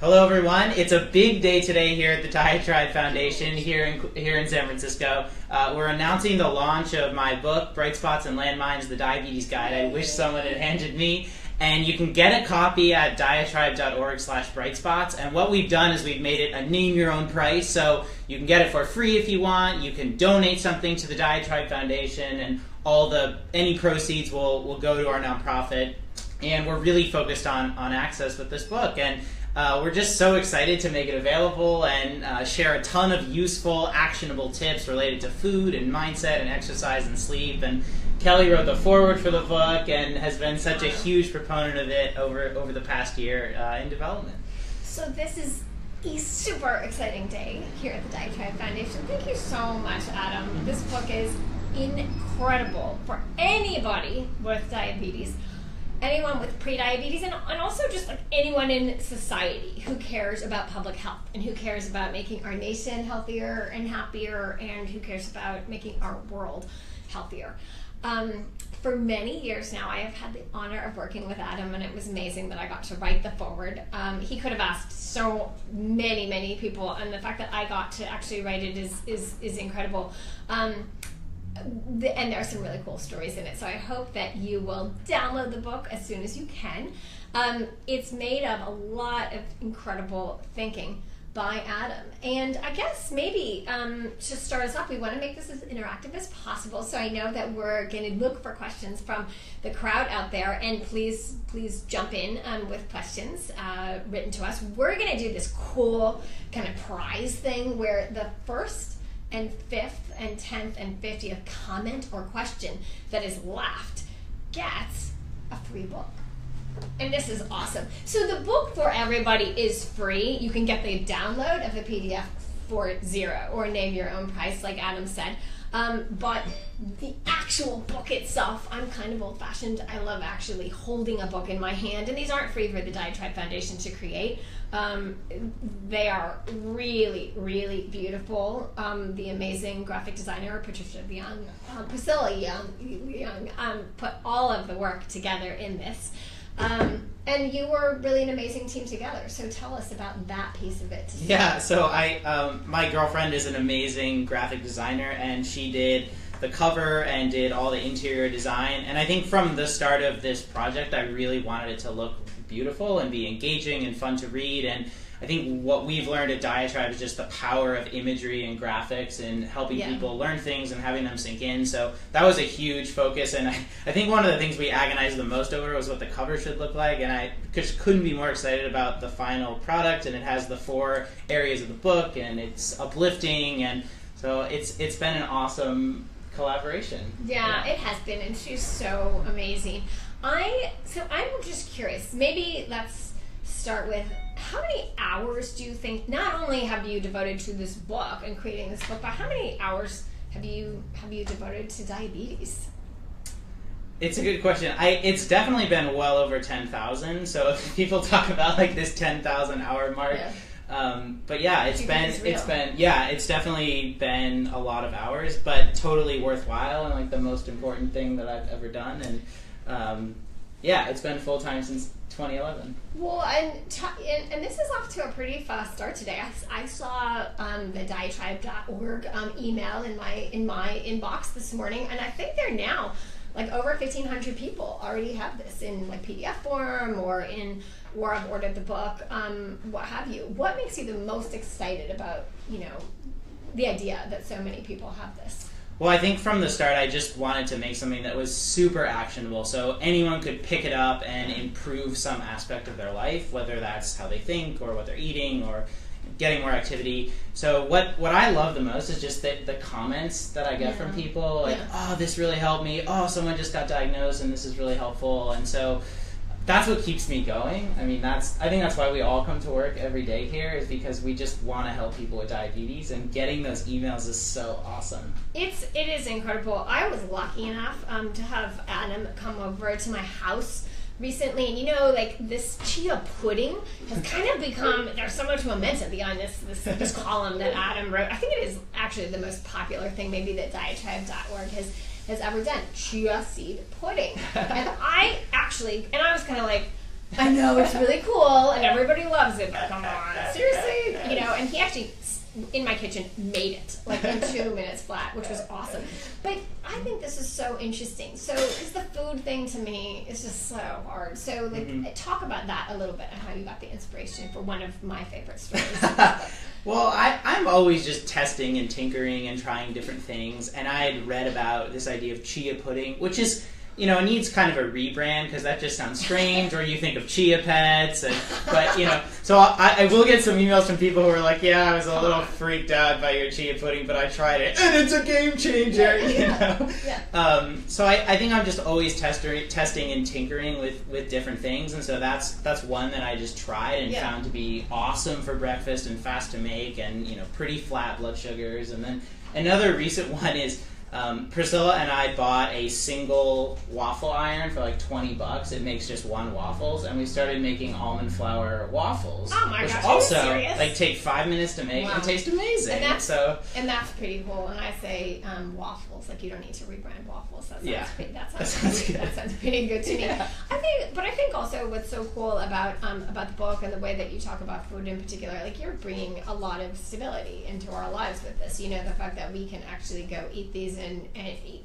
Hello, everyone. It's a big day today here at the Diatribe Foundation here in San Francisco. We're announcing the launch of my book, Bright Spots and Landmines, the Diabetes Guide. I wish someone had handed me. And you can get a copy at diatribe.org/brightspots. And what we've done is we've made it a name-your-own price, so you can get it for free if you want. You can donate something to the Diatribe Foundation, and any proceeds will go to our nonprofit. And we're really focused on access with this book. And we're just so excited to make it available and share a ton of useful, actionable tips related to food and mindset and exercise and sleep. And Kelly wrote the foreword for the book and has been such a huge proponent of it over the past year in development. So this is a super exciting day here at the Diatribe Foundation. Thank you so much, Adam. This book is incredible for anybody with diabetes. Anyone with pre-diabetes, and also just like anyone in society who cares about public health and who cares about making our nation healthier and happier, and who cares about making our world healthier. For many years now, I have had the honor of working with Adam, and it was amazing that I got to write the foreword. He could have asked so many people, and the fact that I got to actually write it is incredible. And there are some really cool stories in it, so I hope that you will download the book as soon as you can. It's made of a lot of incredible thinking by Adam, and I guess maybe to start us off, we want to make this as interactive as possible, so I know that we're going to look for questions from the crowd out there, and please jump in with questions written to us. We're going to do this cool kind of prize thing where the first and 5th and 10th and 50th comment or question that is left gets a free book. And this is awesome. So the book for everybody is free. You can get the download of the PDF for $0 or name your own price, like Adam said. But the actual book itself, I'm kind of old-fashioned. I love actually holding a book in my hand, and these aren't free for the Diatribe Foundation to create. They are really beautiful. The amazing graphic designer Priscilla Young put all of the work together in this. And you were really an amazing team together. So tell us about that piece of it. Yeah, so my girlfriend is an amazing graphic designer, and she did the cover and did all the interior design. And I think from the start of this project, I really wanted it to look beautiful and be engaging and fun to read. And I think what we've learned at Diatribe is just the power of imagery and graphics and helping people learn things and having them sink in. So that was a huge focus, and I think one of the things we agonized the most over was what the cover should look like, and I just couldn't be more excited about the final product. And it has the 4 areas of the book, and it's uplifting, and so it's been an awesome collaboration. Yeah, it has been, and she's so amazing. So I'm just curious, maybe let's start with, how many hours do you think not only have you devoted to this book and creating this book, but how many hours have you devoted to diabetes? It's a good question. It's definitely been well over 10,000. So if people talk about like this 10,000 hour mark, but yeah, it's definitely been a lot of hours, but totally worthwhile and like the most important thing that I've ever done. And it's been full time since 2011. Well, and this is off to a pretty fast start today. I saw the diatribe.org email in my inbox this morning, and I think they're now like over 1,500 people already have this in like PDF form or have ordered the book, what have you. What makes you the most excited about the idea that so many people have this? Well, I think from the start, I just wanted to make something that was super actionable, so anyone could pick it up and improve some aspect of their life, whether that's how they think or what they're eating or getting more activity. So what I love the most is just the comments that I get from people, like, oh, this really helped me. Oh, someone just got diagnosed and this is really helpful. And so that's what keeps me going. I mean, I think that's why we all come to work every day here, is because we just want to help people with diabetes, and getting those emails is so awesome. It is incredible. I was lucky enough to have Adam come over to my house recently, and like this chia pudding has kind of become, there's so much momentum behind this column that Adam wrote. I think it is actually the most popular thing maybe that diatribe.org has ever done, chia seed pudding. And I was kind of like, I know, it's really cool, and everybody loves it, but come on, seriously, and he actually, in my kitchen, made it, like, in 2 minutes flat, which was awesome. But I think this is so interesting. So, because the food thing to me is just so hard. So, like, talk about that a little bit, and how you got the inspiration for one of my favorite stories. Well, I'm always just testing and tinkering and trying different things, and I had read about this idea of chia pudding, which is, it needs kind of a rebrand because that just sounds strange, or you think of chia pets, but so I will get some emails from people who are like, yeah, I was a little freaked out by your chia pudding, but I tried it, and it's a game changer, Yeah. So I think I'm just always testing and tinkering with different things, and so that's one that I just tried and found to be awesome for breakfast and fast to make, and pretty flat blood sugars. And then another recent one is, Priscilla and I bought a single waffle iron for like $20. It makes just one waffles, and we started making almond flour waffles. Oh my gosh! Also, are you serious? like, take 5 minutes to make and taste amazing. And that's pretty cool. And I say waffles, like, you don't need to rebrand waffles. That sounds pretty good to me. Yeah. I think also what's so cool about the book and the way that you talk about food in particular, like, you're bringing a lot of stability into our lives with this. The fact that we can actually go eat these and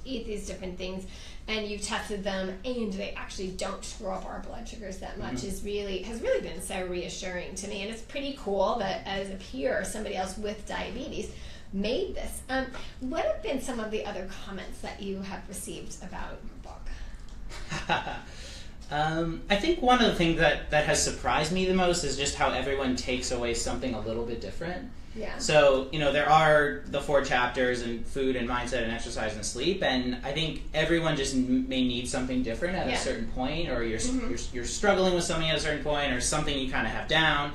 eat these different things, and you've tested them, and they actually don't screw up our blood sugars that much, has really been so reassuring to me. And it's pretty cool that, as a peer, somebody else with diabetes made this. What have been some of the other comments that you have received about your book? I think one of the things that has surprised me the most is just how everyone takes away something a little bit different. Yeah. So, there are the 4 chapters in food and mindset and exercise and sleep, and I think everyone just may need something different at a certain point, or you're struggling with something at a certain point, or something you kind of have down.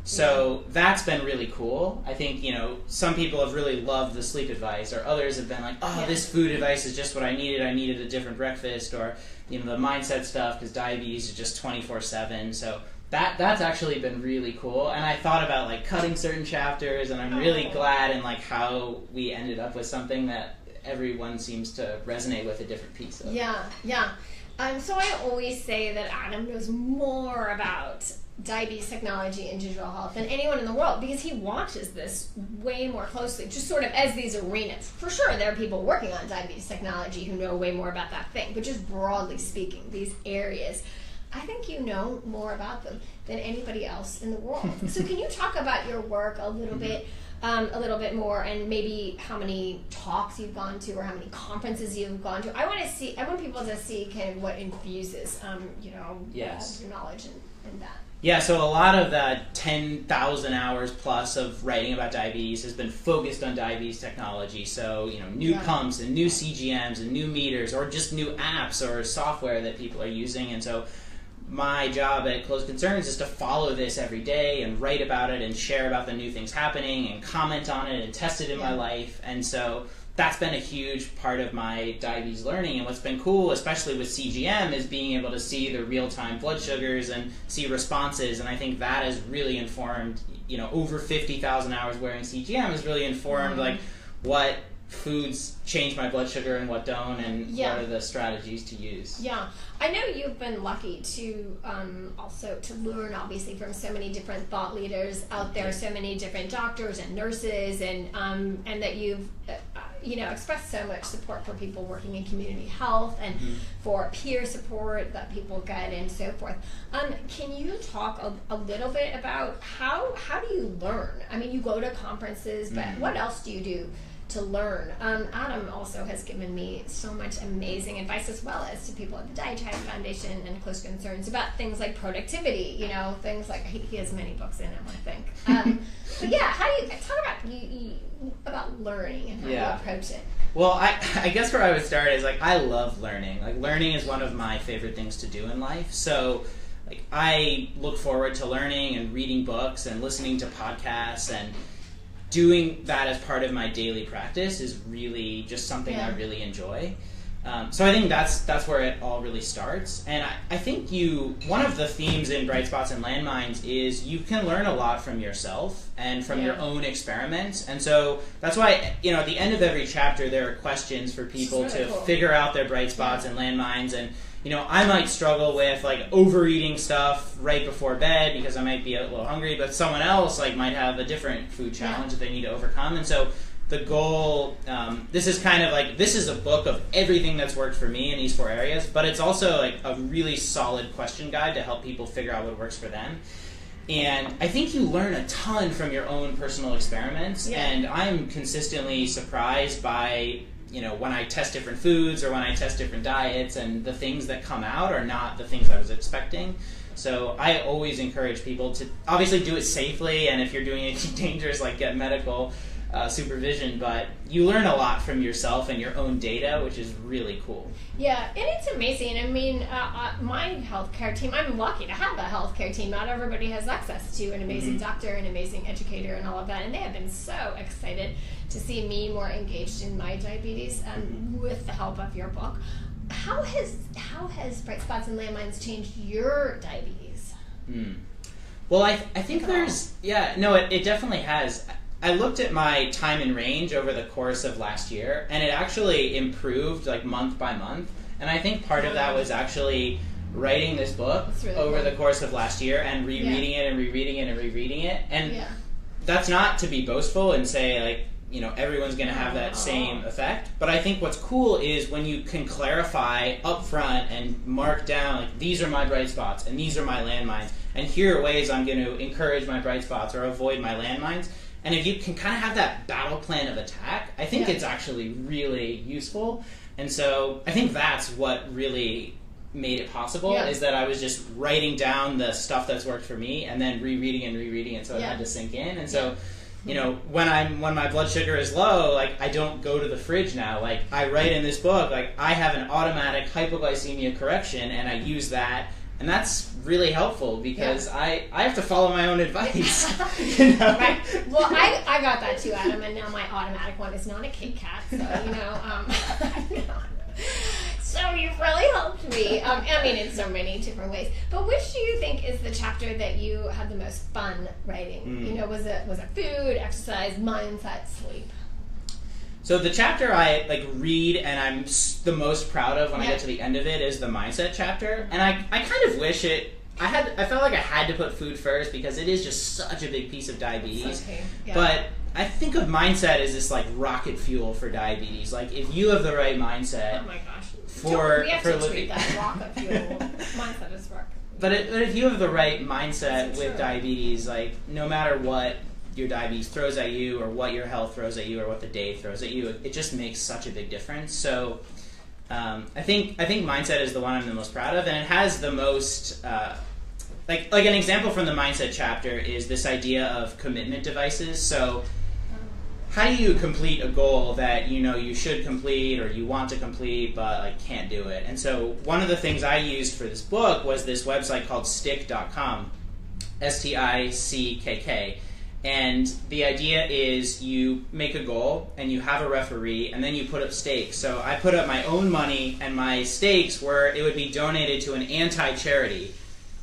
So that's been really cool. I think, some people have really loved the sleep advice, or others have been like, this food advice is just what I needed. I needed a different breakfast, or, the mindset stuff, because diabetes is just 24/7. So that's actually been really cool. And I thought about, like, cutting certain chapters, and I'm really glad in, like, how we ended up with something that everyone seems to resonate with a different piece of. Yeah. So I always say that Adam knows more about diabetes technology and digital health than anyone in the world, because he watches this way more closely, just sort of as these arenas. For sure, there are people working on diabetes technology who know way more about that thing, but just broadly speaking, these areas, I think you know more about them than anybody else in the world. So can you talk about your work a little bit more, and maybe how many talks you've gone to, or how many conferences you've gone to? I want people to see kind of what infuses, your knowledge in that. Yeah, so a lot of that 10,000 hours plus of writing about diabetes has been focused on diabetes technology. So, new pumps and new CGMs and new meters, or just new apps or software that people are using. And so my job at Close Concerns is to follow this every day and write about it and share about the new things happening and comment on it and test it in my life. And so that's been a huge part of my diabetes learning. And what's been cool, especially with CGM, is being able to see the real-time blood sugars and see responses. And I think that has really informed, over 50,000 hours wearing CGM has really informed, like, what foods change my blood sugar and what don't, and what are the strategies to use. Yeah, I know you've been lucky to also to learn, obviously, from so many different thought leaders out there, so many different doctors and nurses, and that you've expressed so much support for people working in community health, and for peer support that people get, and so forth. Can you talk a little bit about how do you learn? I mean, you go to conferences, but what else do you do to learn? Adam also has given me so much amazing advice, as well as to people at the Dietary Foundation and Close Concerns, about things like productivity, things like, he has many books in him, I think. But yeah, how do you talk about learning and how you approach it? Well, I guess where I would start is, like, I love learning. Like, learning is one of my favorite things to do in life. So, like, I look forward to learning and reading books and listening to podcasts, and doing that as part of my daily practice is really just something I really enjoy. So I think that's where it all really starts. And I think one of the themes in Bright Spots and Landmines is you can learn a lot from yourself and from your own experiments. And so that's why, at the end of every chapter, there are questions for people to figure out their bright spots and landmines. I might struggle with like overeating stuff right before bed because I might be a little hungry, but someone else like might have a different food challenge that they need to overcome. And so the goal, this is kind of like, this is a book of everything that's worked for me in these 4 areas, but it's also like a really solid question guide to help people figure out what works for them. And I think you learn a ton from your own personal experiments, and I'm consistently surprised by, when I test different foods or when I test different diets, and the things that come out are not the things I was expecting. So I always encourage people to obviously do it safely, and if you're doing anything dangerous, like get medical supervision, but you learn a lot from yourself and your own data, which is really cool. Yeah, and it's amazing. I mean, my healthcare team, I'm lucky to have a healthcare team. Not everybody has access to an amazing doctor, an amazing educator, and all of that, and they have been so excited to see me more engaged in my diabetes with the help of your book. How has Bright Spots and Landmines changed your diabetes? Well, I think it definitely has. I looked at my time in range over the course of last year, and it actually improved like month by month. And I think part of that was actually writing this book over the course of last year and rereading it and rereading it and rereading it. And that's not to be boastful and say like, everyone's going to have that same effect. But I think what's cool is when you can clarify up front and mark down, like, these are my bright spots and these are my landmines, and here are ways I'm going to encourage my bright spots or avoid my landmines. And if you can kind of have that battle plan of attack, I think it's actually really useful. And so I think that's what really made it possible, is that I was just writing down the stuff that's worked for me and then rereading it so it had to sink in. And so, when my blood sugar is low, like, I don't go to the fridge now. Like, I write in this book, like, I have an automatic hypoglycemia correction, and I use that. And that's really helpful because I have to follow my own advice. Right. Well, I got that too, Adam, and now my automatic one is not a Kit Kat, so, So you've really helped me. I mean, in so many different ways. But which do you think is the chapter that you had the most fun writing? Was it food, exercise, mindset, sleep? So the chapter I read and I'm the most proud of when I get to the end of it is the mindset chapter. And I kind of wish I felt like I had to put food first because it is just such a big piece of diabetes. Okay. Yeah. But I think of mindset as this like rocket fuel for diabetes. Like, if you have the right mindset. Oh my gosh. We have to treat that rocket fuel. Mindset is rocket fuel. But if you have the right mindset with diabetes, like, no matter what your diabetes throws at you or what your health throws at you or what the day throws at you, it just makes such a big difference. So I think mindset is the one I'm the most proud of, and it has the most like an example from the mindset chapter is this idea of commitment devices. So how do you complete a goal that you should complete or you want to complete but like can't do it? And so one of the things I used for this book was this website called stick.com, STICKK. And the idea is you make a goal and you have a referee and then you put up stakes. So I put up my own money, and my stakes were it would be donated to an anti-charity,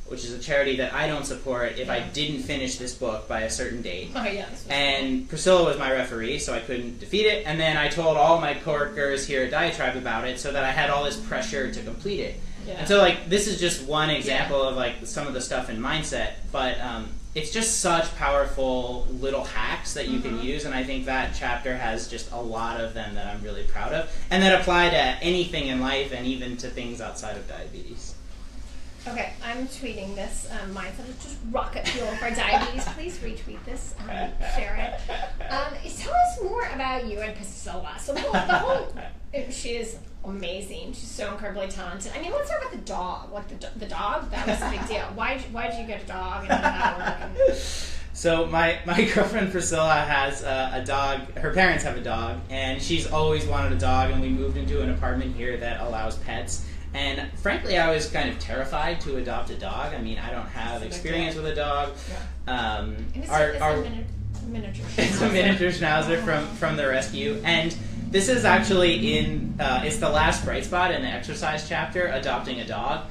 which is a charity that I don't support if I didn't finish this book by a certain date. Oh, yeah. And Priscilla was my referee, so I couldn't defeat it. And then I told all my coworkers here at Diatribe about it so that I had all this pressure to complete it. Yeah. And so this is just one example of some of the stuff in mindset, but it's just such powerful little hacks that you can use, and I think that chapter has just a lot of them that I'm really proud of, and that apply to anything in life and even to things outside of diabetes. Okay, I'm tweeting this. Mindset is just rocket fuel for diabetes. Please retweet this, share it. Tell us more about you and Priscilla. So the whole she is amazing. She's so incredibly talented. I mean, let's talk about the dog. Like the dog, that was a big deal. Why did you get a dog and how did that work? So my girlfriend Priscilla has a dog. Her parents have a dog, and she's always wanted a dog, and we moved into an apartment here that allows pets. And frankly, I was kind of terrified to adopt a dog. I mean, I don't have experience with a dog. Yeah. It's a miniature schnauzer. It's a miniature schnauzer from the rescue. And this is actually it's the last bright spot in the exercise chapter, adopting a dog,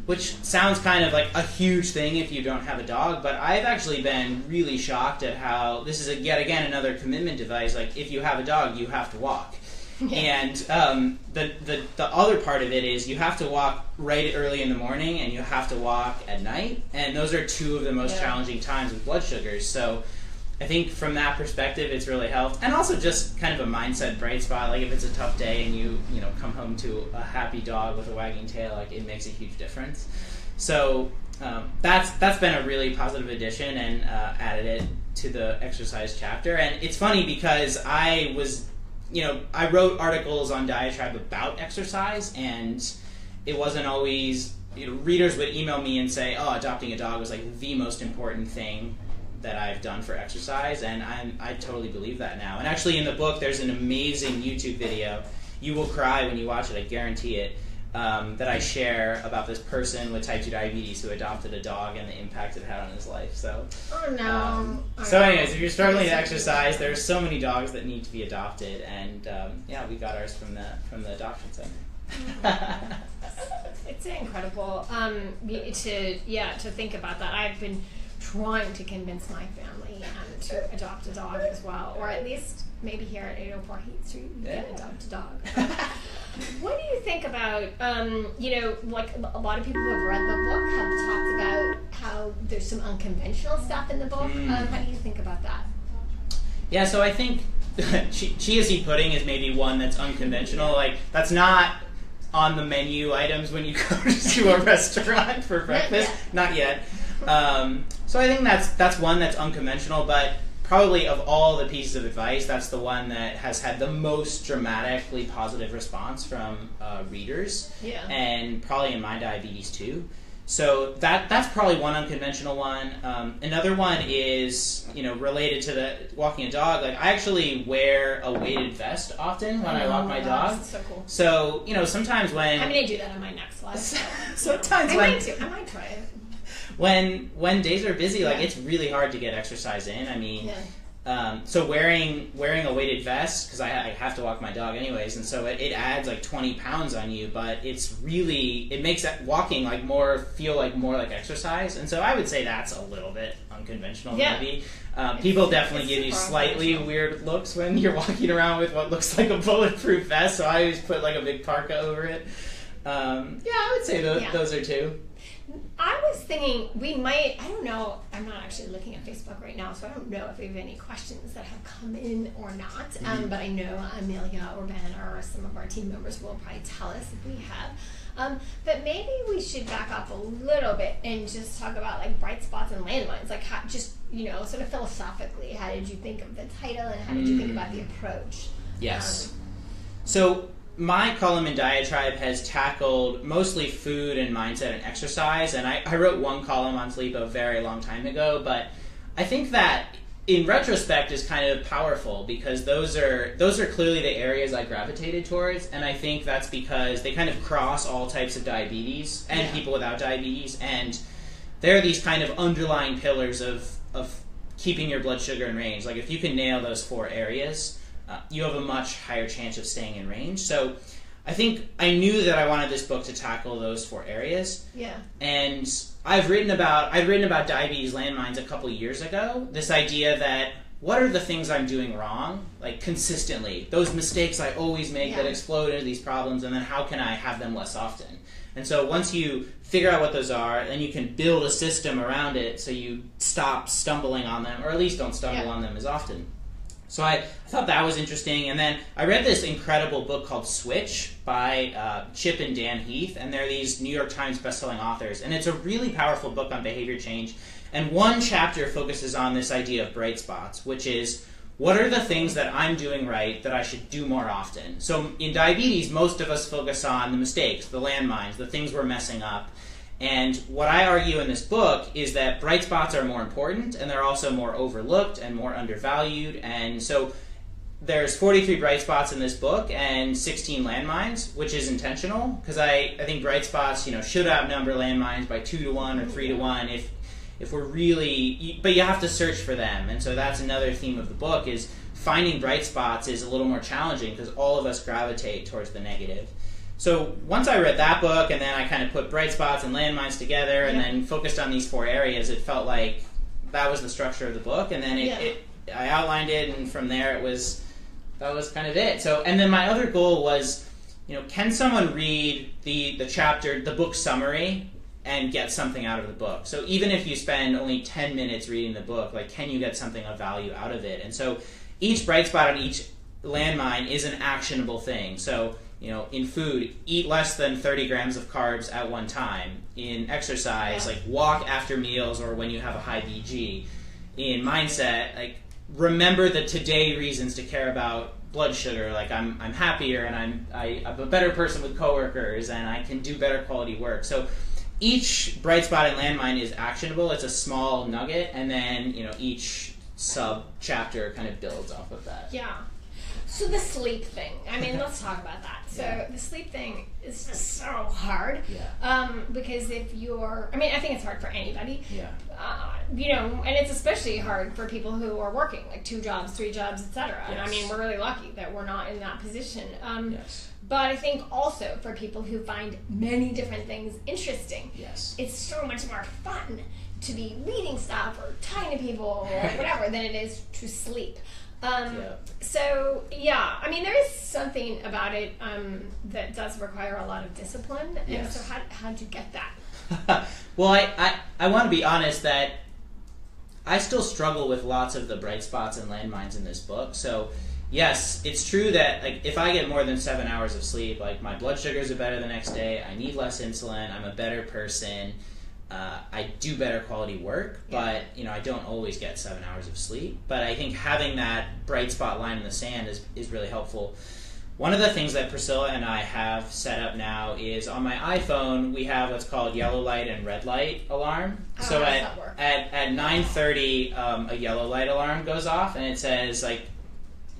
which sounds kind of like a huge thing if you don't have a dog. But I've actually been really shocked at how this is yet again another commitment device. Like, if you have a dog, you have to walk. And the other part of it is you have to walk right early in the morning and you have to walk at night, and those are two of the most challenging times with blood sugars. So I think from that perspective, it's really helped, and also just kind of a mindset bright spot. Like if it's a tough day and you come home to a happy dog with a wagging tail, like it makes a huge difference. So that's been a really positive addition, and added it to the exercise chapter. And it's funny because I wrote articles on Diatribe about exercise, and it wasn't always, readers would email me and say, oh, adopting a dog was like the most important thing that I've done for exercise, and I totally believe that now. And actually in the book there's an amazing YouTube video, you will cry when you watch it, I guarantee it, that I share about this person with type 2 diabetes who adopted a dog and the impact it had on his life. So anyways, if you're struggling to exercise, there are so many dogs that need to be adopted, and we got ours from the adoption center. It's incredible to think about that. I've been trying to convince my family to adopt a dog as well, or at least maybe here at 804 Heath Street you can adopt a dog. What do you think about, like a lot of people who have read the book have talked about how there's some unconventional stuff in the book. How do you think about that? Yeah, so I think chia seed pudding is maybe one that's unconventional. Like, that's not on the menu items when you go to a restaurant for breakfast. Not yet. So I think that's one that's unconventional, but probably of all the pieces of advice, that's the one that has had the most dramatically positive response from readers, and probably in my diabetes too. So that's probably one unconventional one. Another one is related to the walking a dog. Like, I actually wear a weighted vest often when I walk my dog. That's so cool. So sometimes when I'm gonna do that on my next life. Sometimes I might try it. When days are busy, like it's really hard to get exercise in. I mean, so wearing a weighted vest, because I have to walk my dog anyways, and so it adds like 20 pounds on you, but it makes that walking feel more like exercise. And so I would say that's a little bit unconventional, maybe. People definitely give you slightly weird looks when you're walking around with what looks like a bulletproof vest, so I always put like a big parka over it. I would say those are two. I was thinking we might, I don't know, I'm not actually looking at Facebook right now, so I don't know if we have any questions that have come in or not, but I know Amelia or Ben or some of our team members will probably tell us if we have. But maybe we should back up a little bit and just talk about like bright spots and landmines, like how, just, sort of philosophically, how did you think of the title and how did you think about the approach? Yes. So my column in Diatribe has tackled mostly food and mindset and exercise, and I wrote one column on sleep a very long time ago, but I think that in retrospect is kind of powerful because those are clearly the areas I gravitated towards, and I think that's because they kind of cross all types of diabetes and people without diabetes, and they're these kind of underlying pillars of keeping your blood sugar in range. Like if you can nail those four areas, you have a much higher chance of staying in range. So I think I knew that I wanted this book to tackle those four areas. Yeah. And I'd written about diabetes landmines a couple years ago. This idea that what are the things I'm doing wrong, like consistently, those mistakes I always make that explode into these problems, and then how can I have them less often? And so once you figure out what those are, then you can build a system around it so you stop stumbling on them, or at least don't stumble on them as often. So I thought that was interesting, and then I read this incredible book called Switch by Chip and Dan Heath, and they're these New York Times bestselling authors, and it's a really powerful book on behavior change, and one chapter focuses on this idea of bright spots, which is, what are the things that I'm doing right that I should do more often? So in diabetes, most of us focus on the mistakes, the landmines, the things we're messing up. And what I argue in this book is that bright spots are more important, and they're also more overlooked and more undervalued. And so there's 43 bright spots in this book and 16 landmines, which is intentional, because I think bright spots, should outnumber landmines by 2 to 1 or 3 to 1 if we're really, but you have to search for them. And so that's another theme of the book, is finding bright spots is a little more challenging because all of us gravitate towards the negative. So once I read that book, and then I kind of put bright spots and landmines together, and then focused on these four areas, it felt like that was the structure of the book. And then I outlined it, and from there it was that was kind of it. So, and then my other goal was, can someone read the chapter, the book summary, and get something out of the book? So even if you spend only 10 minutes reading the book, like, can you get something of value out of it? And so each bright spot on each landmine is an actionable thing. So, in food, eat less than 30 grams of carbs at one time. In exercise, like, walk after meals or when you have a high BG. In mindset, like, remember the today reasons to care about blood sugar. Like, I'm happier, and I'm a better person with coworkers, and I can do better quality work. So each bright spot and landmine is actionable. It's a small nugget, and then each sub chapter kind of builds off of that. Yeah. So the sleep thing. I mean, let's talk about that. So the sleep thing is just so hard. Yeah. Because if you're, I think it's hard for anybody. Yeah. And it's especially hard for people who are working like 2 jobs, 3 jobs, etc. Yes. And we're really lucky that we're not in that position. Yes. But I think also for people who find many different things interesting, Yes. it's so much more fun to be reading stuff or talking to people or whatever than it is to sleep. So there is something about it that does require a lot of discipline. And Yes. so how'd you get that? Well, I want to be honest that I still struggle with lots of the bright spots and landmines in this book. So yes, it's true that, like, if I get more than 7 hours of sleep, like, my blood sugars are better the next day, I need less insulin, I'm a better person, I do better quality work, but I don't always get 7 hours of sleep. But I think having that bright spot line in the sand is really helpful. One of the things that Priscilla and I have set up now is on my iPhone we have what's called yellow light and red light alarm. So at 9:30 a yellow light alarm goes off, and it says, like,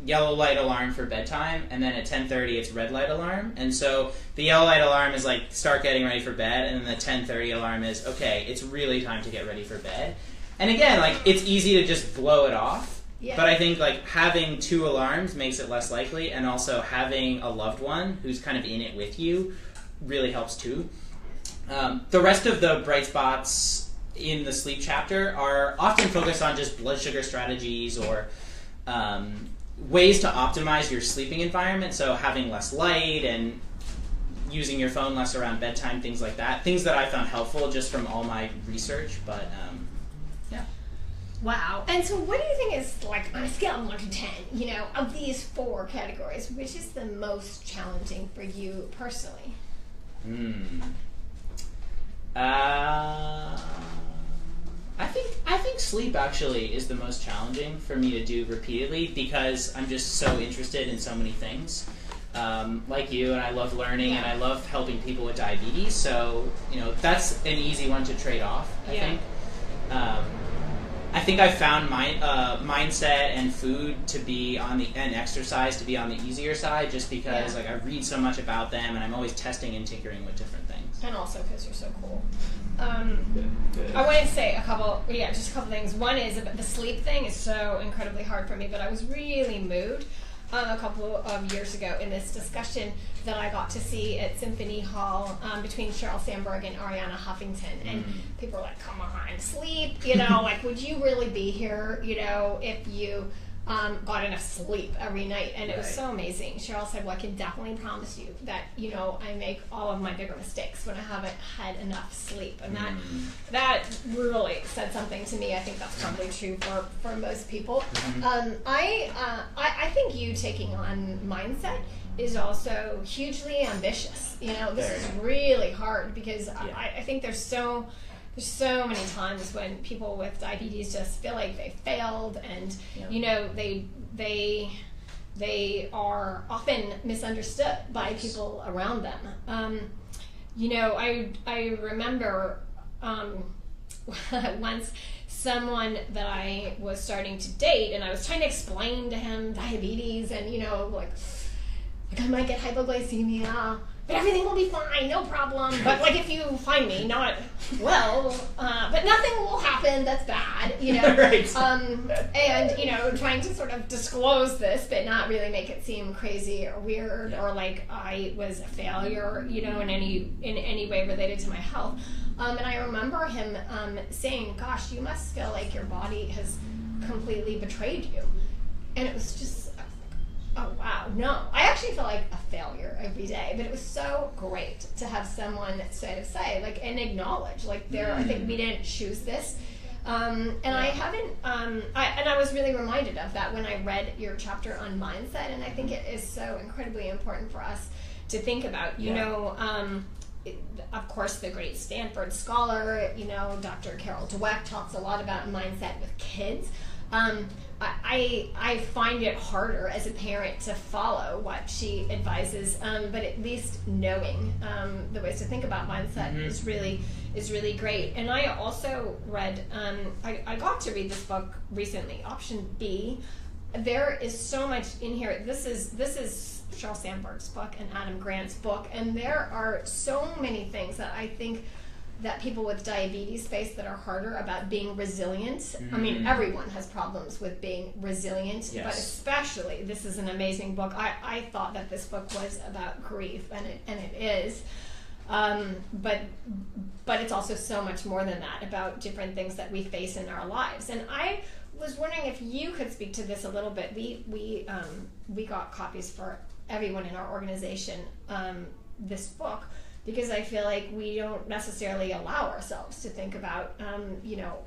yellow light alarm for bedtime, and then at 10:30 it's red light alarm. And so the yellow light alarm is like, start getting ready for bed, and then the 10:30 alarm is, okay, it's really time to get ready for bed. And again, like, it's easy to just blow it off. Yeah. But I think, like, having 2 alarms makes it less likely, and also having a loved one who's kind of in it with you really helps too. The rest of the bright spots in the sleep chapter are often focused on just blood sugar strategies or ways to optimize your sleeping environment. So having less light and using your phone less around bedtime, things like that. Things that I found helpful just from all my research, but yeah. Wow. And so what do you think is, like, on a scale of 1 to 10, of these 4 categories, which is the most challenging for you personally? I think sleep actually is the most challenging for me to do repeatedly, because I'm just so interested in so many things. Like you, and I love learning, and I love helping people with diabetes, so that's an easy one to trade off, I think. I think I've found my mindset and food to be and exercise to be on the easier side, just because like I read so much about them, and I'm always testing and tinkering with different things. And also because you're so cool. Good. I wanted to say just a couple things. One is the sleep thing is so incredibly hard for me, but I was really moved a couple of years ago in this discussion that I got to see at Symphony Hall between Sheryl Sandberg and Ariana Huffington, and people were like, come on, sleep, like, would you really be here, if you got enough sleep every night? And it was so amazing. Sheryl said, well, I can definitely promise you that, I make all of my bigger mistakes when I haven't had enough sleep. And that really said something to me. I think that's probably true for most people. I think you taking on mindset is also hugely ambitious. This is really hard, because I think there's so many times when people with diabetes just feel like they failed, and they are often misunderstood by people around them. I remember once someone that I was starting to date, and I was trying to explain to him diabetes, and like I might get hypoglycemia, but everything will be fine, no problem. But like, if you find me not well, but nothing will happen that's bad, Right. And trying to sort of disclose this, but not really make it seem crazy or weird or like I was a failure, in any way related to my health. And I remember him saying, "Gosh, you must feel like your body has completely betrayed you," and it was just. Oh, wow. No. I actually feel like a failure every day, but it was so great to have someone sort of say, like, and acknowledge, like, I think we didn't choose this. I haven't, and I was really reminded of that when I read your chapter on mindset, and I think it is so incredibly important for us to think about, you know, of course, the great Stanford scholar, you know, Dr. Carol Dweck talks a lot about mindset with kids. I find it harder as a parent to follow what she advises, but at least knowing the ways to think about mindset is really great. And I also read, I got to read this book recently, Option B. There is so much in here. This is Sheryl Sandberg's book and Adam Grant's book, and there are so many things that I think that people with diabetes face that are harder about being resilient. I mean, everyone has problems with being resilient, but especially, this is an amazing book. I thought that this book was about grief, and it is. But it's also so much more than that, about different things that we face in our lives. And I was wondering if you could speak to this a little bit. We got copies for everyone in our organization, this book, because I feel like we don't necessarily allow ourselves to think about, you know,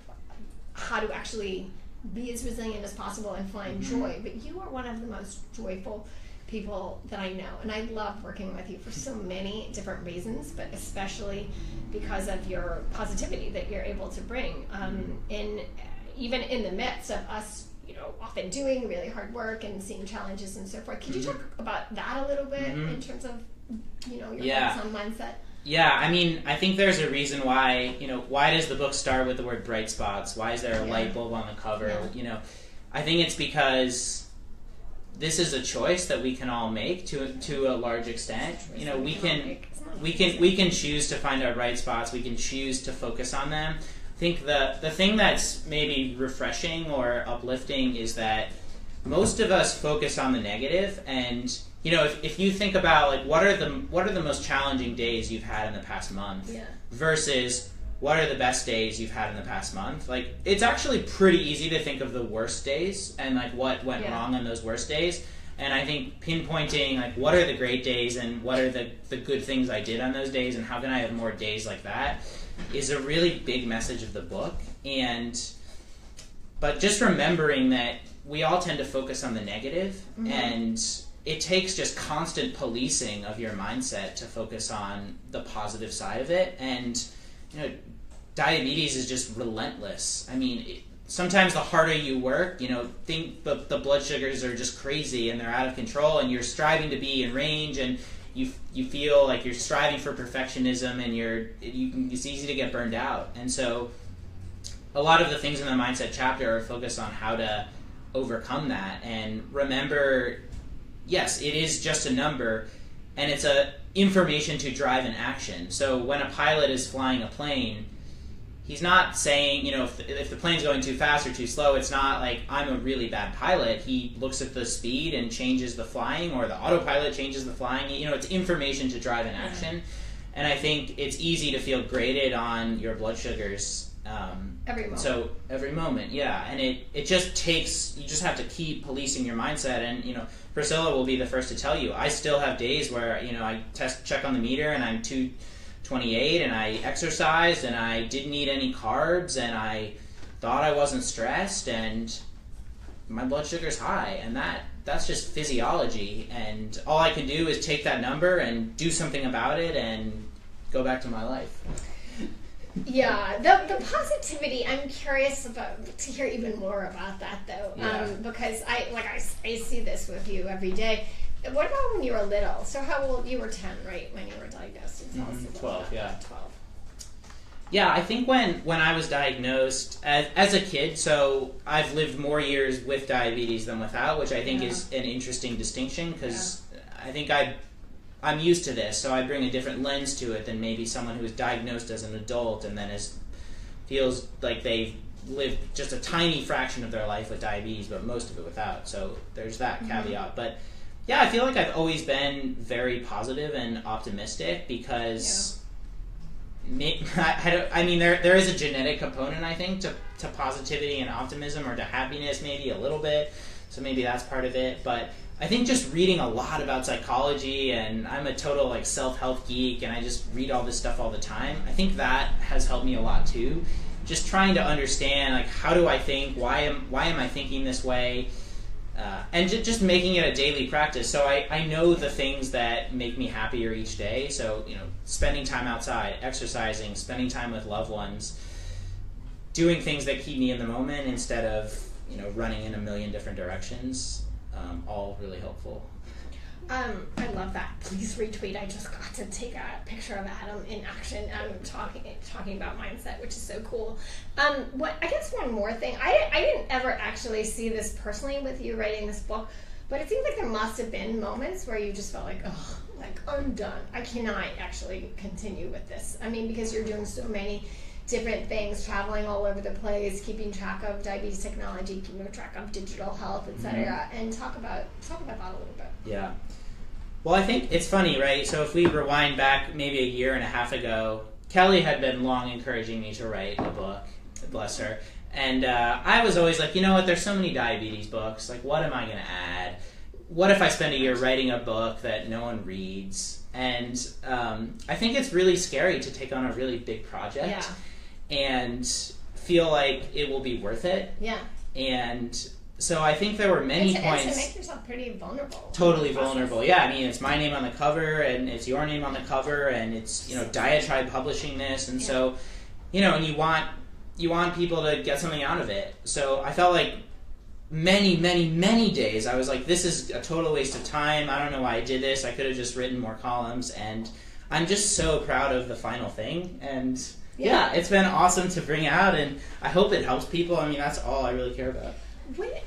how to actually be as resilient as possible and find joy. But you are one of the most joyful people that I know, and I love working with you for so many different reasons, but especially because of your positivity that you're able to bring, even in the midst of us, you know, often doing really hard work and seeing challenges and so forth. Could you talk about that a little bit in terms of, you know, your focus on mindset? Yeah, I mean, I think there's a reason why, you know, why does the book start with the word bright spots? Why is there a light bulb on the cover? You know, I think it's because this is a choice that we can all make to a large extent. You know, we can choose to find our bright spots. We can choose to focus on them. I think the thing that's maybe refreshing or uplifting is that most of us focus on the negative. And you know, if you think about, like, what are the most challenging days you've had in the past month versus what are the best days you've had in the past month, like, it's actually pretty easy to think of the worst days and, like, what went wrong on those worst days. And I think pinpointing, like, what are the great days and what are the good things I did on those days and how can I have more days like that is a really big message of the book. But just remembering that we all tend to focus on the negative, and it takes just constant policing of your mindset to focus on the positive side of it. And you know, diabetes is just relentless. I mean, sometimes the harder you work, you know, think the blood sugars are just crazy and they're out of control, and you're striving to be in range, and you feel like you're striving for perfectionism, and it's easy to get burned out. And so a lot of the things in the mindset chapter are focused on how to overcome that and remember, yes, it is just a number, and it's a information to drive an action. So when a pilot is flying a plane, he's not saying, you know, if the plane's going too fast or too slow, it's not like, I'm a really bad pilot. He looks at the speed and changes the flying, or the autopilot changes the flying. You know, it's information to drive an action. And I think it's easy to feel graded on your blood sugars. Every moment. So every moment, yeah. And it just takes, you just have to keep policing your mindset. And, you know, Priscilla will be the first to tell you, I still have days where, you know, I check on the meter and I'm 228 and I exercised and I didn't eat any carbs and I thought I wasn't stressed and my blood sugar's high, and that's just physiology, and all I can do is take that number and do something about it and go back to my life. Yeah, the positivity, I'm curious to hear even more about that, though, because I see this with you every day. What about when you were little? So how old? You were 10, right, when you were diagnosed? 12, yeah. 12. Yeah, I think when I was diagnosed as a kid, so I've lived more years with diabetes than without, which I think is an interesting distinction, because I think I'm used to this, so I bring a different lens to it than maybe someone who was diagnosed as an adult and then feels like they've lived just a tiny fraction of their life with diabetes, but most of it without. So there's that caveat. But yeah, I feel like I've always been very positive and optimistic because I mean, there is a genetic component, I think, to positivity and optimism, or to happiness maybe a little bit. So maybe that's part of it. But I think just reading a lot about psychology, and I'm a total like self-help geek, and I just read all this stuff all the time. I think that has helped me a lot too. Just trying to understand, like, how do I think? Why am I thinking this way? And just making it a daily practice. So I know the things that make me happier each day. So, spending time outside, exercising, spending time with loved ones, doing things that keep me in the moment instead of, running in a million different directions, all really helpful. I love that. Please retweet. I just got to take a picture of Adam in action talking about mindset, which is so cool. I guess one more thing. I didn't ever actually see this personally with you writing this book, but it seems like there must have been moments where you just felt like, oh, like I'm done. I cannot actually continue with this. I mean, because you're doing so many different things, traveling all over the place, keeping track of diabetes technology, keeping track of digital health, etc. And talk about that a little bit. Yeah. Well, I think it's funny, right? So if we rewind back maybe a year and a half ago, Kelly had been long encouraging me to write a book, bless her. And I was always like, you know what, there's so many diabetes books. Like, what am I going to add? What if I spend a year writing a book that no one reads? And I think it's really scary to take on a really big project and feel like it will be worth it. Yeah. And so I think there were many points. And to make yourself pretty vulnerable. Totally vulnerable. Yeah, I mean, it's my name on the cover, and it's your name on the cover, and it's Diatribe publishing this, and so and you want people to get something out of it. So I felt like many days I was like, this is a total waste of time. I don't know why I did this. I could have just written more columns, and I'm just so proud of the final thing. And yeah, it's been awesome to bring out, and I hope it helps people. I mean, that's all I really care about. I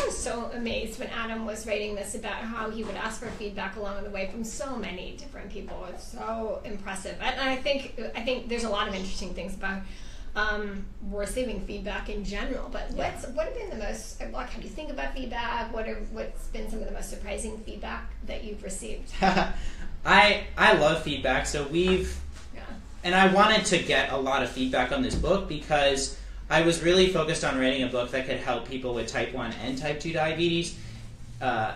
was so amazed when Adam was writing this about how he would ask for feedback along the way from so many different people. It's so impressive, and I think there's a lot of interesting things about receiving feedback in general. But what have been the most? Like, how do you think about feedback? What's been some of the most surprising feedback that you've received? I love feedback. So and I wanted to get a lot of feedback on this book because I was really focused on writing a book that could help people with type 1 and type 2 diabetes.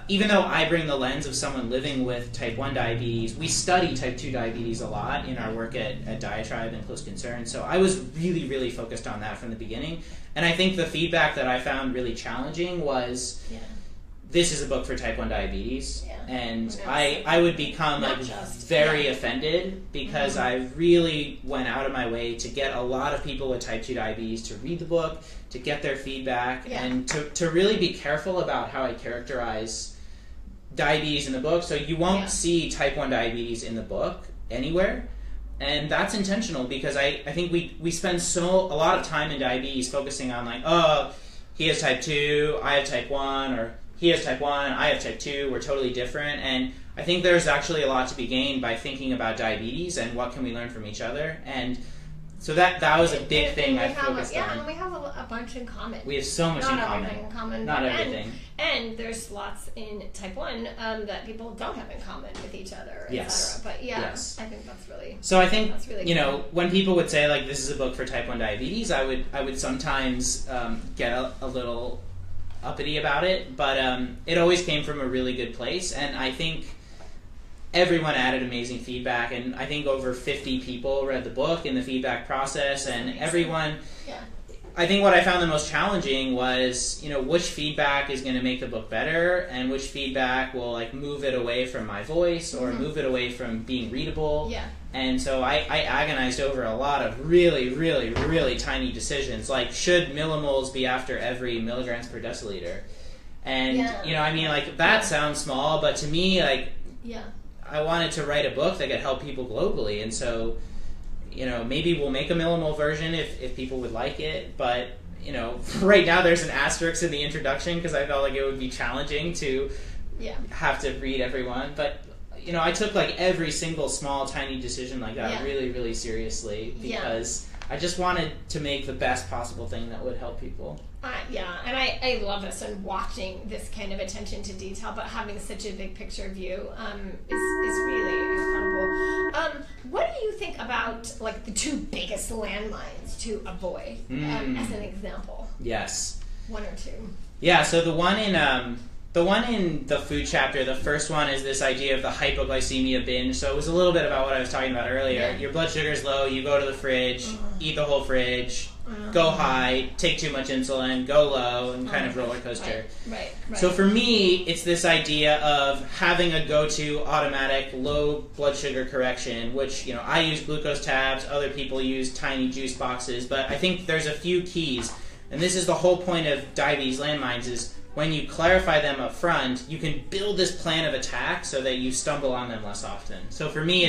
Even though I bring the lens of someone living with type 1 diabetes, we study type 2 diabetes a lot in our work at Diatribe and Close Concern. So I was really, really focused on that from the beginning. And I think the feedback that I found really challenging was, this is a book for type 1 diabetes. Yeah. And I would become very offended because I really went out of my way to get a lot of people with type 2 diabetes to read the book, to get their feedback, and to really be careful about how I characterize diabetes in the book. So you won't see type 1 diabetes in the book anywhere. And that's intentional because I think we spend a lot of time in diabetes focusing on like, oh, he has type 2, I have type 1, or he has type 1, I have type 2, we're totally different. And I think there's actually a lot to be gained by thinking about diabetes and what can we learn from each other. And so that was a big thing I focused on. And we have a bunch in common. We have so much in common. Not everything in common. Not everything. And there's lots in type 1 that people don't have in common with each other, etc. But I think that's really... So I think, really cool. when people would say, like, this is a book for type 1 diabetes, I would sometimes get a little uppity about it, but it always came from a really good place, and I think everyone added amazing feedback, and I think over 50 people read the book in the feedback process, and everyone... I think what I found the most challenging was, which feedback is going to make the book better, and which feedback will like move it away from my voice or move it away from being readable. Yeah. And so I agonized over a lot of really, really, really tiny decisions, like should millimoles be after every milligrams per deciliter? And that sounds small, but to me, like, I wanted to write a book that could help people globally, and so. Maybe we'll make a millimole version if people would like it, but, right now there's an asterisk in the introduction because I felt like it would be challenging to have to read everyone. But, I took, like, every single small, tiny decision like that really, really seriously because I just wanted to make the best possible thing that would help people. And I love this and watching this kind of attention to detail, but having such a big picture view is really incredible. What do you think about like the two biggest landmines to avoid as an example? Yes. One or two. Yeah. So the The one in the food chapter, the first one is this idea of the hypoglycemia binge. So it was a little bit about what I was talking about earlier. Yeah. Your blood sugar's low, you go to the fridge, eat the whole fridge, go high, take too much insulin, go low, and kind of roller coaster. Right. So for me, it's this idea of having a go-to automatic low blood sugar correction, which, I use glucose tabs, other people use tiny juice boxes, but I think there's a few keys. And this is the whole point of Diabetes Landmines is when you clarify them up front, you can build this plan of attack so that you stumble on them less often. So for me,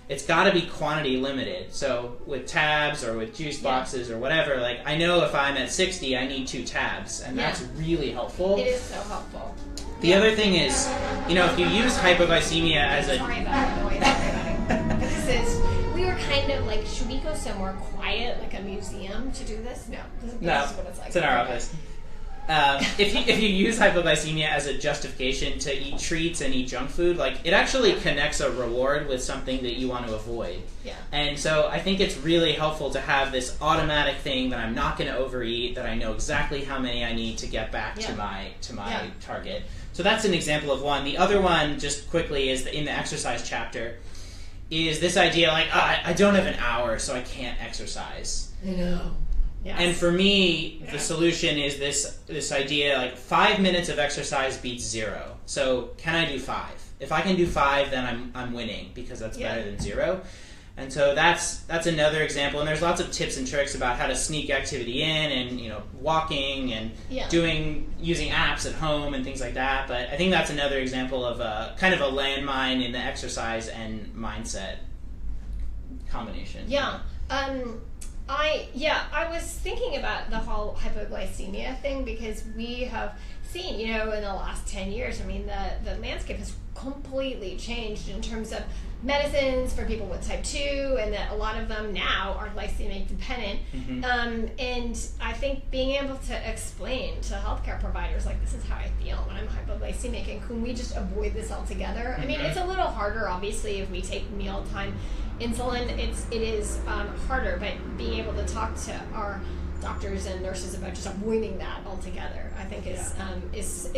it's got to be quantity limited. So with tabs or with juice boxes or whatever, like I know if I'm at 60, I need 2 tabs, and that's really helpful. It is so helpful. The other thing is, if you use hypoglycemia as a... Sorry about the noise, everybody. We were kind of like, should we go somewhere quiet, like a museum, to do this? No. This is what it's like. It's in our office. If you use hypoglycemia as a justification to eat treats and eat junk food, like it actually connects a reward with something that you want to avoid. Yeah. And so I think it's really helpful to have this automatic thing that I'm not going to overeat, that I know exactly how many I need to get back to my target. So that's an example of one. The other one, just quickly, is in the exercise chapter, is this idea like, I don't have an hour, so I can't exercise. I know. Yes. And for me, the solution is this idea, like 5 minutes of exercise beats 0. So can I do 5? If I can do 5, then I'm winning, because that's better than 0. And so that's another example. And there's lots of tips and tricks about how to sneak activity in, and walking and using apps at home and things like that. But I think that's another example of kind of a landmine in the exercise and mindset combination. Yeah. I was thinking about the whole hypoglycemia thing, because we have seen, in the last 10 years, I mean, the landscape has completely changed in terms of medicines for people with type 2, and that a lot of them now are glycemic dependent. And I think being able to explain to healthcare providers, like, this is how I feel when I'm hypoglycemic, and can we just avoid this altogether? I mean, it's a little harder, obviously, if we take mealtime insulin. It is harder, but being able to talk to our doctors and nurses about just avoiding that altogether, I think is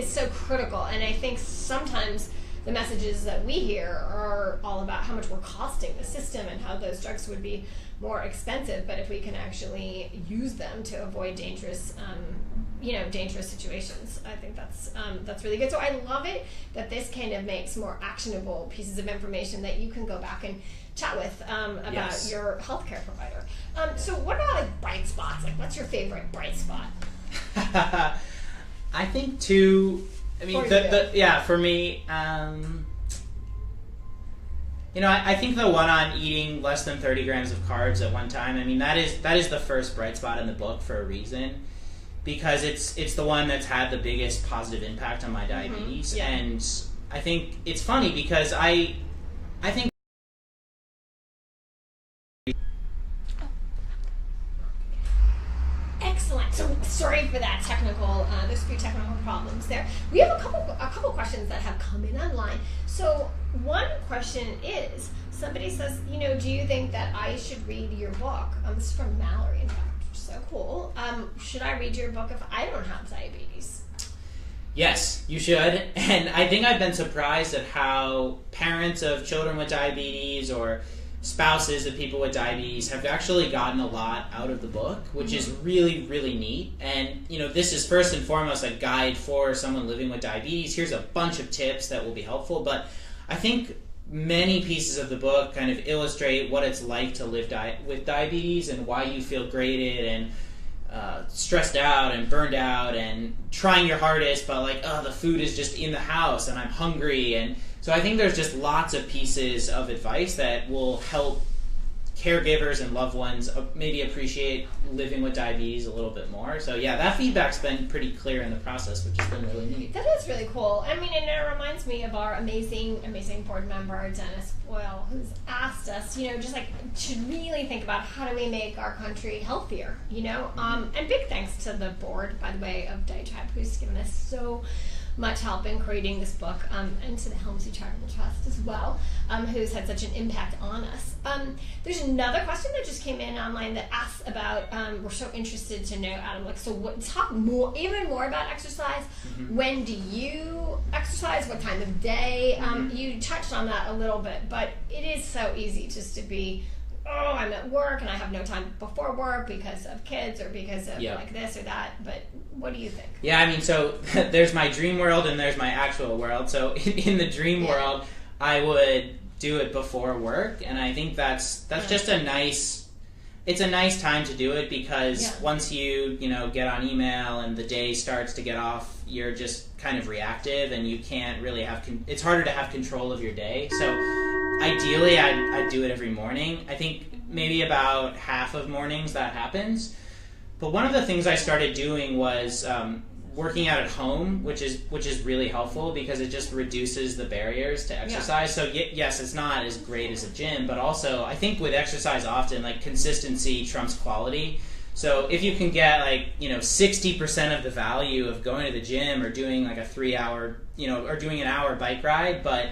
so critical. And I think sometimes the messages that we hear are all about how much we're costing the system and how those drugs would be more expensive. But if we can actually use them to avoid dangerous situations, I think that's really good. So I love it that this kind of makes more actionable pieces of information that you can go back and chat with about your healthcare provider. So what about like bright spots? Like, what's your favorite bright spot? I think two. I mean, for me, I think the one on eating less than 30 grams of carbs at one time. I mean, that is the first bright spot in the book for a reason, because it's the one that's had the biggest positive impact on my diabetes. And I think it's funny because I think. Excellent. So sorry for that technical. There's a few technical problems there. We have a couple questions that have come in online. So one question is, somebody says, do you think that I should read your book? This is from Mallory, in fact. So cool. Should I read your book if I don't have diabetes? Yes, you should. And I think I've been surprised at how parents of children with diabetes or spouses of people with diabetes have actually gotten a lot out of the book, which is really, really neat. And, this is first and foremost a guide for someone living with diabetes. Here's a bunch of tips that will be helpful, but I think many pieces of the book kind of illustrate what it's like to live with diabetes and why you feel graded and stressed out and burned out and trying your hardest, but the food is just in the house and I'm hungry. And so I think there's just lots of pieces of advice that will help caregivers and loved ones maybe appreciate living with diabetes a little bit more. So that feedback's been pretty clear in the process, which has been really neat. That is really cool. I mean, and it reminds me of our amazing board member, Dennis Boyle, who's asked us, just like to really think about how do we make our country healthier, And big thanks to the board, by the way, of Diatribe, who's given us so much help in creating this book, and to the Helmsley Charitable Trust as well, who's had such an impact on us. There's another question that just came in online that asks about, we're so interested to know, Adam, like, so talk even more about exercise. When do you exercise? What time of day? You touched on that a little bit, but it is so easy just to be, oh, I'm at work and I have no time before work because of kids or because of like this or that. But what do you think? Yeah, I mean, so there's my dream world and there's my actual world. So in the dream world, I would do it before work, and I think that's just a nice time to do it, because once you get on email and the day starts to get off, you're just kind of reactive and you can't really have it's harder to have control of your day. So ideally I'd do it every morning. I think maybe about half of mornings that happens. But one of the things I started doing was working out at home, which is really helpful because it just reduces the barriers to exercise. So yes, it's not as great as a gym, but also I think with exercise often, like, consistency trumps quality. So if you can get 60% of the value of going to the gym or doing like a 3-hour, or doing an hour bike ride, but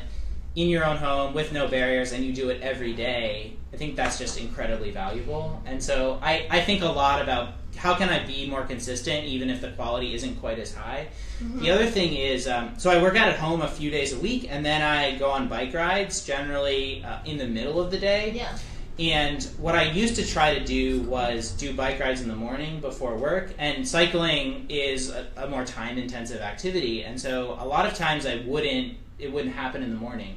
in your own home with no barriers, and you do it every day, I think that's just incredibly valuable. And so I think a lot about how can I be more consistent even if the quality isn't quite as high. The other thing is, so I work out at home a few days a week, and then I go on bike rides, generally in the middle of the day. Yeah. And what I used to try to do was do bike rides in the morning before work, and cycling is a more time-intensive activity, and so a lot of times it wouldn't happen in the morning.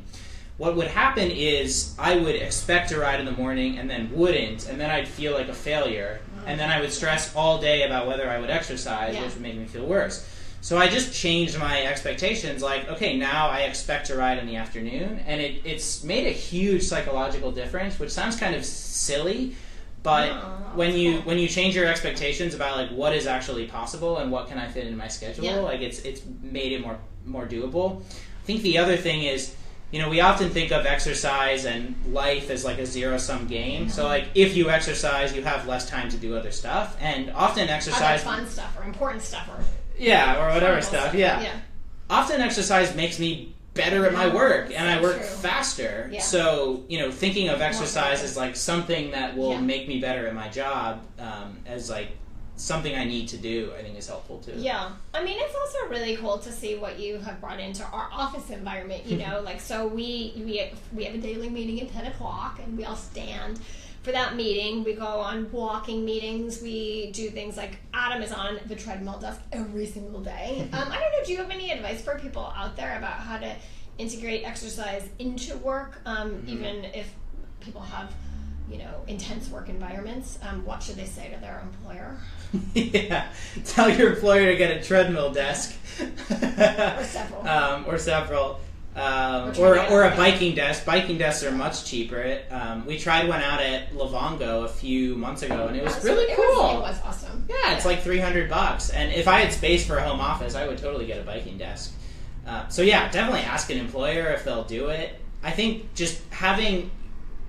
What would happen is I would expect to ride in the morning and then wouldn't, and then I'd feel like a failure, and then I would stress all day about whether I would exercise, which would make me feel worse. So I just changed my expectations, like, okay, now I expect to ride in the afternoon, and it's made a huge psychological difference, which sounds kind of silly, but when you change your expectations about like what is actually possible and what can I fit into my schedule, like it's made it more doable. I think the other thing is, we often think of exercise and life as like a zero-sum game. So like if you exercise, you have less time to do other stuff, and often exercise, other fun stuff or important stuff or or whatever stuff. Often exercise makes me better at my work, and I work faster. So thinking of exercise as like something that will make me better at my job, as like something I need to do, I think is helpful too. Yeah. I mean, it's also really cool to see what you have brought into our office environment, like, so we have a daily meeting at 10 o'clock, and we all stand for that meeting. We go on walking meetings. We do things like Adam is on the treadmill desk every single day. I don't know, do you have any advice for people out there about how to integrate exercise into work, even if people have intense work environments? What should they say to their employer? Tell your employer to get a treadmill desk. Or several. Or a biking desk. Biking desks are much cheaper. We tried one out at Livongo a few months ago, and it was really cool. It was awesome. Yeah, it's like $300, and if I had space for a home office, I would totally get a biking desk. So definitely ask an employer if they'll do it. I think just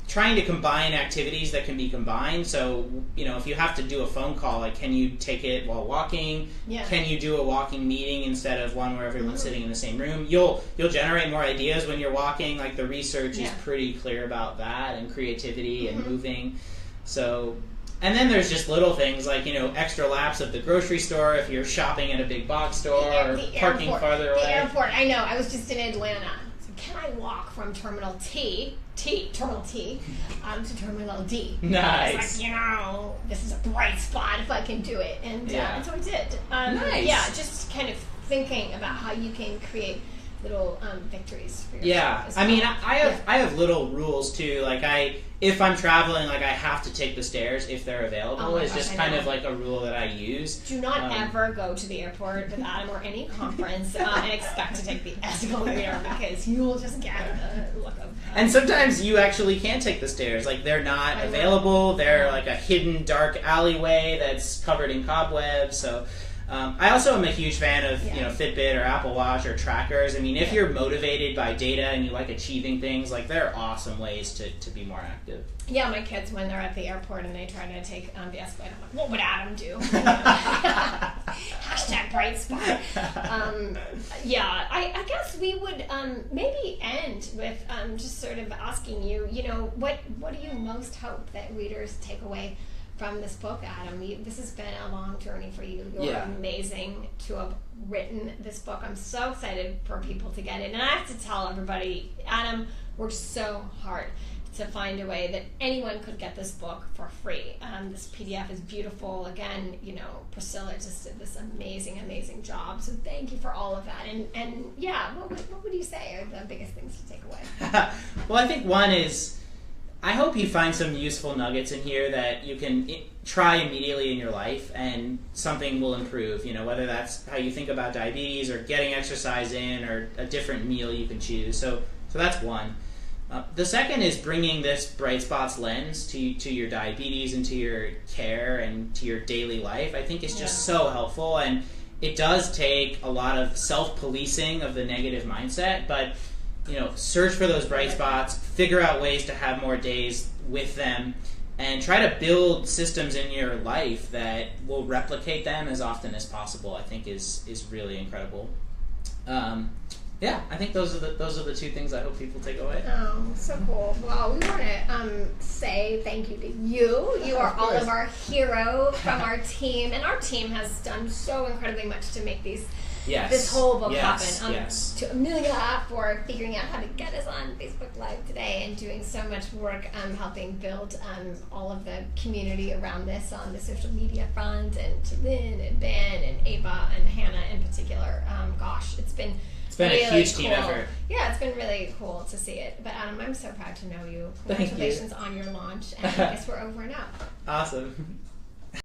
trying to combine activities that can be combined. So, if you have to do a phone call, like, can you take it while walking? Can you do a walking meeting instead of one where everyone's sitting in the same room? You'll generate more ideas when you're walking. Like, the research is pretty clear about that, and creativity and moving. So, and then there's just little things like, extra laps at the grocery store if you're shopping at a big box store, or parking farther away. The airport, I know. I was just in Atlanta. So can I walk from Terminal T to Terminal D? Nice. It's like, this is a bright spot if I can do it. And so I did. Nice. Yeah, just kind of thinking about how you can create little victories for yourself. I mean, I have little rules too. Like if I'm traveling, like I have to take the stairs if they're available. It's just kind of like a rule that I use. Do not ever go to the airport with Adam or any conference and expect to take the escalator, because you will just get a look of. And sometimes you actually can't take the stairs. Like they're not available. They're like a hidden dark alleyway that's covered in cobwebs. So. I also am a huge fan of Fitbit or Apple Watch or trackers. I mean, if you're motivated by data and you like achieving things, like there are awesome ways to be more active. Yeah, my kids, when they're at the airport and they try to take the escalator, I'm like, what would Adam do? Hashtag bright spot. Yeah, I guess we would maybe end with just sort of asking you, what do you most hope that readers take away from this book, Adam? This has been a long journey for you. You're amazing to have written this book. I'm so excited for people to get it. And I have to tell everybody, Adam worked so hard to find a way that anyone could get this book for free. This PDF is beautiful. Again, Priscilla just did this amazing, amazing job. So thank you for all of that. And yeah, what would you say are the biggest things to take away? Well, I think one is, I hope you find some useful nuggets in here that you can try immediately in your life and something will improve, whether that's how you think about diabetes or getting exercise in or a different meal you can choose. So that's one. The second is bringing this Bright Spots lens to your diabetes and to your care and to your daily life. I think it's just so helpful, and it does take a lot of self-policing of the negative mindset, but search for those bright spots, figure out ways to have more days with them, and try to build systems in your life that will replicate them as often as possible. I think is really incredible. I think those are the two things I hope people take away. Oh, so cool. Well, we want to say thank you to you. You are all of our hero from our team, and our team has done so incredibly much to make this whole book happen. To Amelia for figuring out how to get us on Facebook Live today and doing so much work helping build all of the community around this on the social media front, and to Lynn and Ben and Ava and Hannah in particular. It's been really a huge cool team effort. Yeah, it's been really cool to see it. But Adam, I'm so proud to know you. Congratulations on your launch, and I guess we're over and out. Awesome.